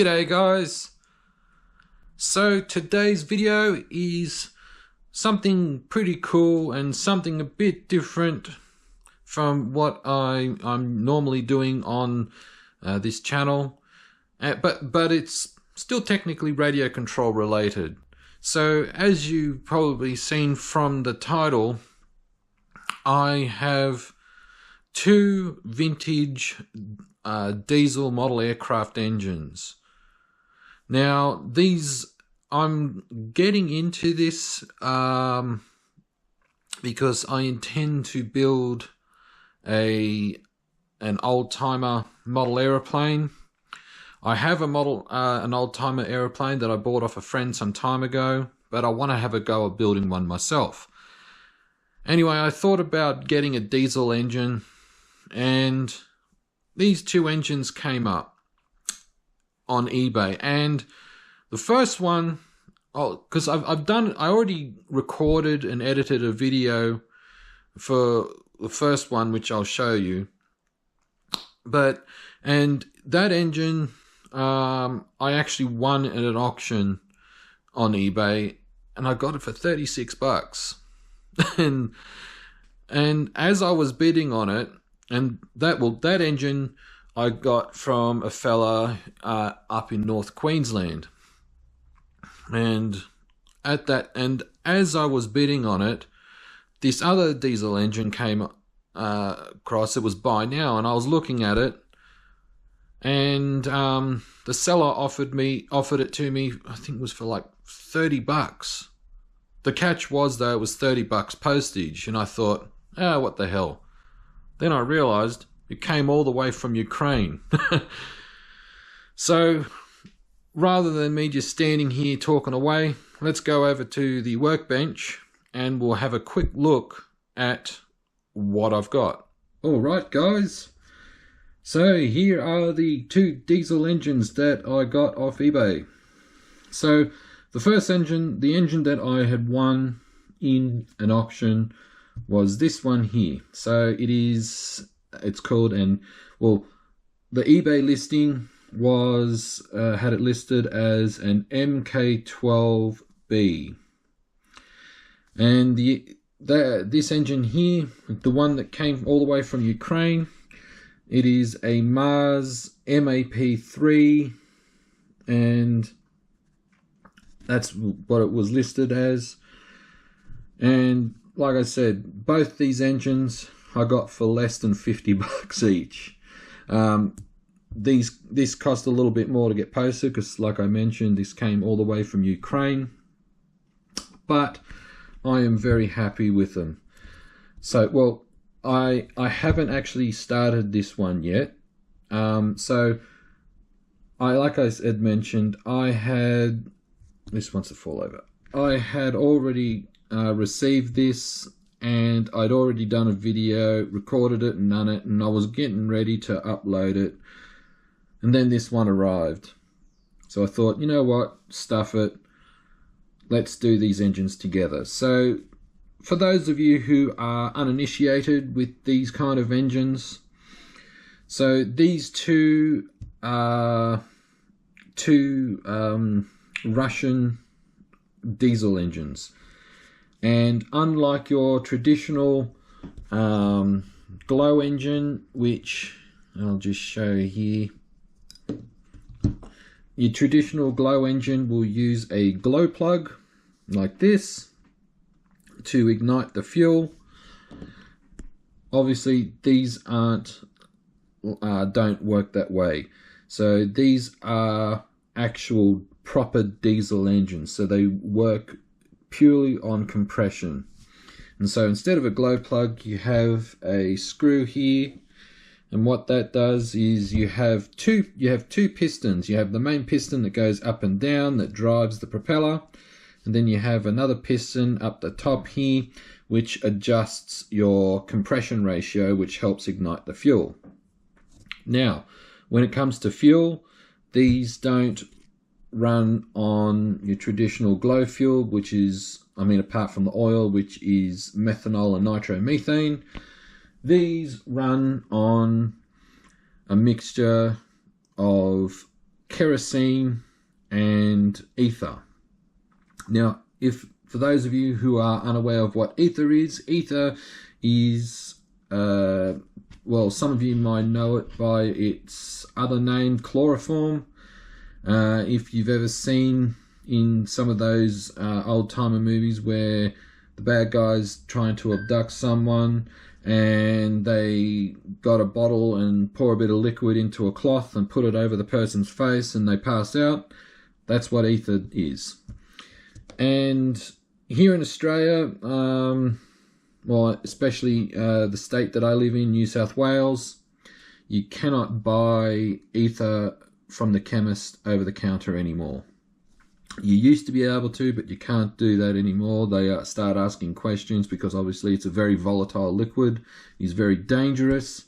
G'day guys. So today's video is something pretty cool and something a bit different from what I'm normally doing on this channel, but it's still technically radio control related. So as you've probably seen from the title, I have two vintage diesel model aircraft engines. Now I'm getting into this because I intend to build an old-timer model aeroplane. I have an old-timer aeroplane that I bought off a friend some time ago, but I want to have a go at building one myself. Anyway, I thought about getting a diesel engine, and these two engines came up on eBay. And the first one, because I already recorded and edited a video for the first one, which I'll show you. And that engine, I actually won at an auction on eBay, and I got it for 36 bucks. and as I was bidding on it, and that engine I got from a fella up in North Queensland. And as I was bidding on it, this other diesel engine came across. It was buy now, and I was looking at it, and the seller offered it to me. I think it was for like 30 bucks. The catch was, though, it was 30 bucks postage, and I thought, what the hell? Then I realized it came all the way from Ukraine. So rather than me just standing here talking away, let's go over to the workbench and we'll have a quick look at what I've got. All right, guys. So here are the two diesel engines that I got off eBay. So the first engine, the engine that I had won in an auction, was this one here. So it's called, the eBay listing was had it listed as an MK12B, and this engine here, the one that came all the way from Ukraine, it is a Mars MAP3, and that's what it was listed as. And like I said, both these engines I got for less than 50 bucks each. This cost a little bit more to get posted because, like I mentioned, this came all the way from Ukraine. But I am very happy with them. So, I haven't actually started this one yet. Like I had mentioned, this wants to fall over. I had already received this, and I'd already done a video, recorded it and done it, and I was getting ready to upload it, and then this one arrived. So I thought, you know what, stuff it, let's do these engines together. So for those of you who are uninitiated with these kind of engines, so these two are Russian diesel engines. And unlike your traditional glow engine, which I'll just show you here, your traditional glow engine will use a glow plug like this to ignite the fuel. Obviously, these don't work that way. So these are actual proper diesel engines, so they work purely on compression. And so instead of a glow plug, you have a screw here, and what that does is you have two pistons. You have the main piston that goes up and down that drives the propeller, and then you have another piston up the top here which adjusts your compression ratio, which helps ignite the fuel. Now when it comes to fuel, these don't run on your traditional glow fuel, which is, apart from the oil, which is methanol and nitromethane. These run on a mixture of kerosene, and ether. Now, for those of you who are unaware of what ether is well, some of you might know it by its other name, chloroform. If you've ever seen in some of those old-timer movies where the bad guy's trying to abduct someone and they got a bottle and pour a bit of liquid into a cloth and put it over the person's face and they pass out, that's what ether is. And here in Australia, well, especially the state that I live in, New South Wales, you cannot buy ether from the chemist over the counter anymore. You used to be able to, but you can't do that anymore. They start asking questions because obviously it's a very volatile liquid. It's very dangerous,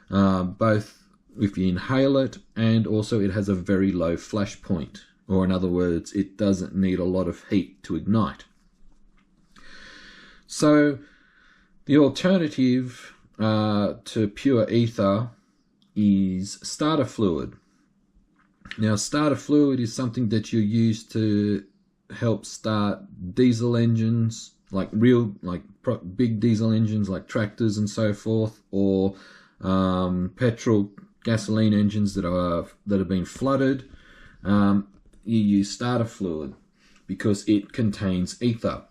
both if you inhale it, and also it has a very low flash point. Or in other words, it doesn't need a lot of heat to ignite. So the alternative to pure ether is starter fluid. Now, starter fluid is something that you use to help start diesel engines, like big diesel engines like tractors and so forth, or petrol, gasoline engines that have been flooded. You use starter fluid because it contains ether.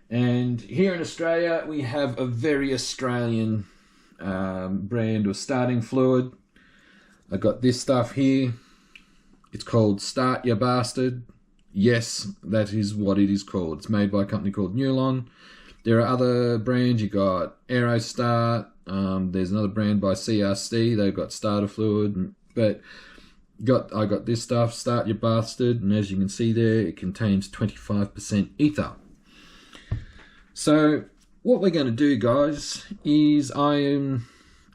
And here in Australia, we have a very Australian brand of starting fluid. I got this stuff here. It's called Start Ya Bastard. Yes, that is what it is called. It's made by a company called Newlon. There are other brands. You got Aerostart. There's another brand by CRC. They've got starter fluid. But I got this stuff, Start Ya Bastard. And as you can see there, it contains 25% ether. So what we're going to do, guys, is I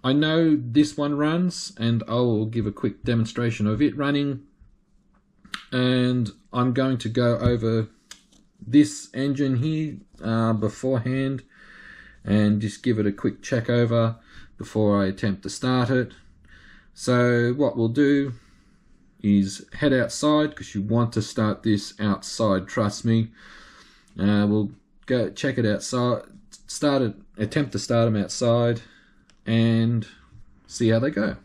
know this one runs, and I will give a quick demonstration of it running. And I'm going to go over this engine here beforehand and just give it a quick check over before I attempt to start it. So what we'll do is head outside, because you want to start this outside, trust me. We'll go check it outside, attempt to start them outside and see how they go.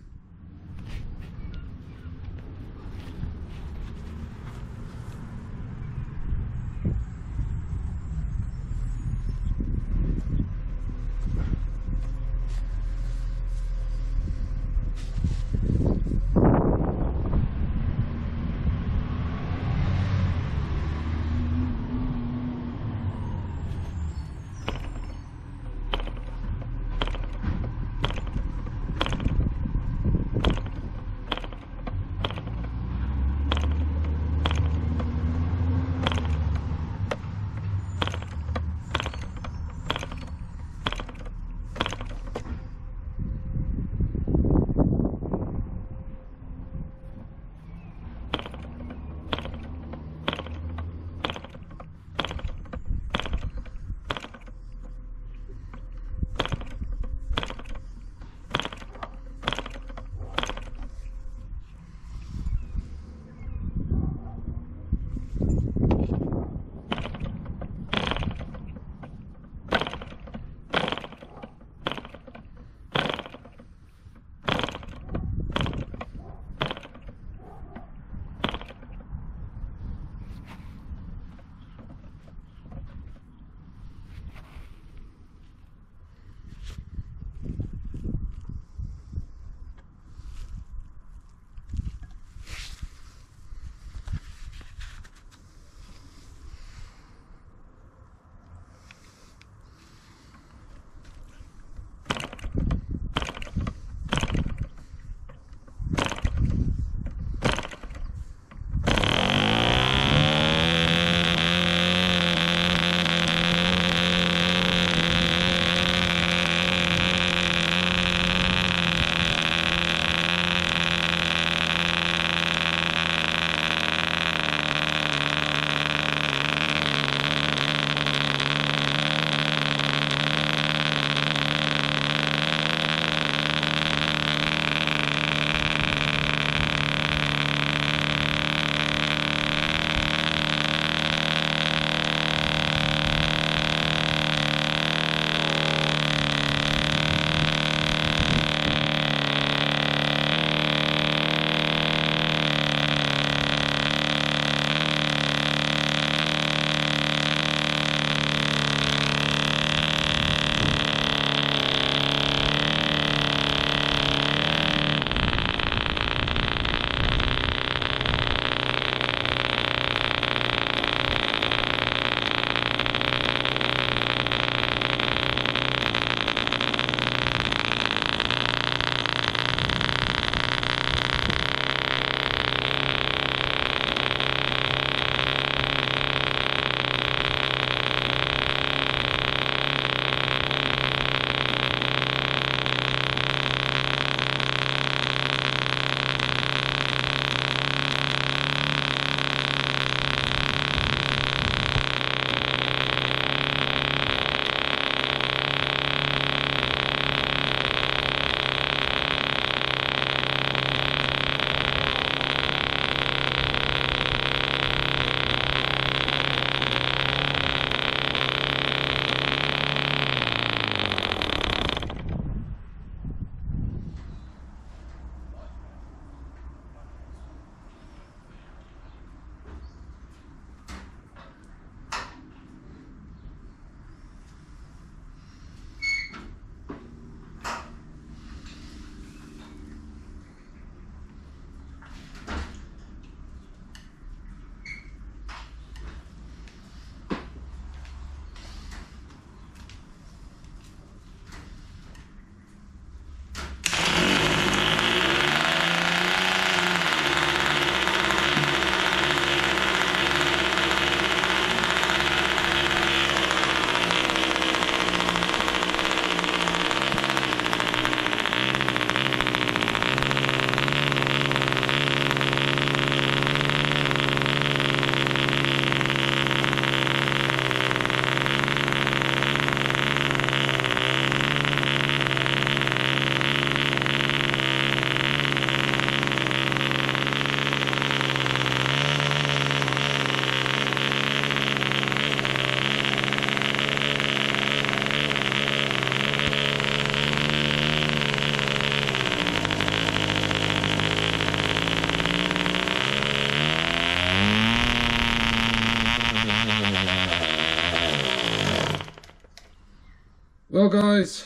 Well, guys,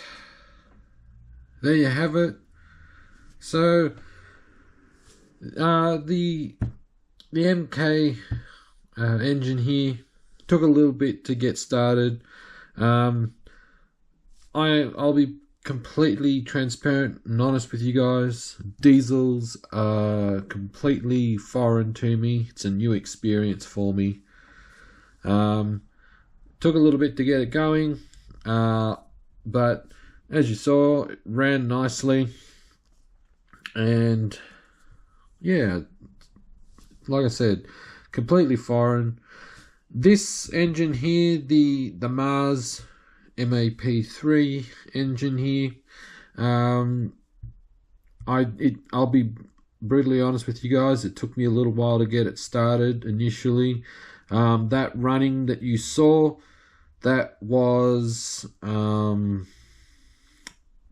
there you have it. So, the MK engine here took a little bit to get started. I'll be completely transparent and honest with you guys. Diesels are completely foreign to me. It's a new experience for me. Took a little bit to get it going, but as you saw, it ran nicely. And yeah, like I said, completely foreign. This engine here, the Mars MAP3 engine here, I'll be brutally honest with you guys, it took me a little while to get it started initially. That running that you saw, that was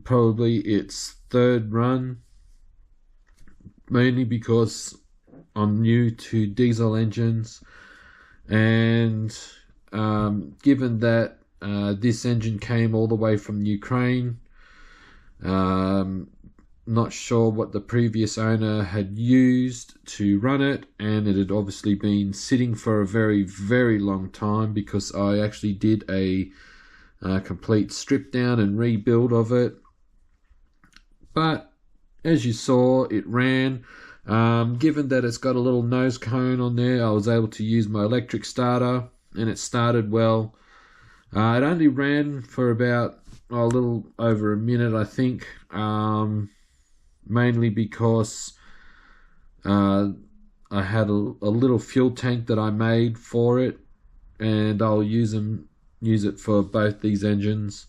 probably its third run, mainly because I'm new to diesel engines, and given that this engine came all the way from Ukraine, not sure what the previous owner had used to run it, and it had obviously been sitting for a very, very long time, because I actually did a complete strip down and rebuild of it. But as you saw, it ran. Given that it's got a little nose cone on there, I was able to use my electric starter, and it started well. It only ran for about a little over a minute, I think, mainly because I had a little fuel tank that I made for it, and I'll use it for both these engines.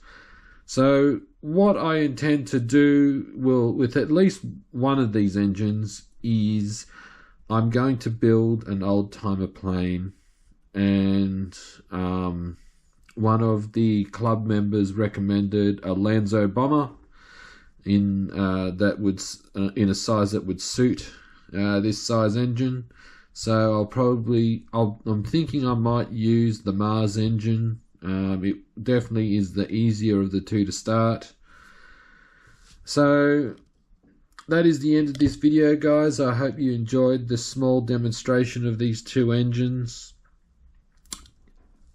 So what I intend to do with at least one of these engines is I'm going to build an old-timer plane, and one of the club members recommended a Lanzo bomber in in a size that would suit this size engine. So I'm thinking I might use the Mars engine. It definitely is the easier of the two to start. So that is the end of this video, guys. I hope you enjoyed this small demonstration of these two engines.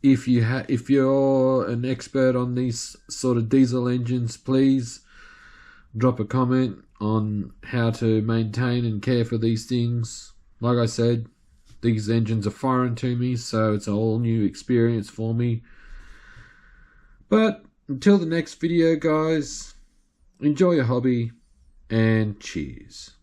If you're an expert on these sort of diesel engines, please drop a comment on how to maintain and care for these things. Like I said, these engines are foreign to me, so it's a whole new experience for me. But until the next video, guys, enjoy your hobby and cheers.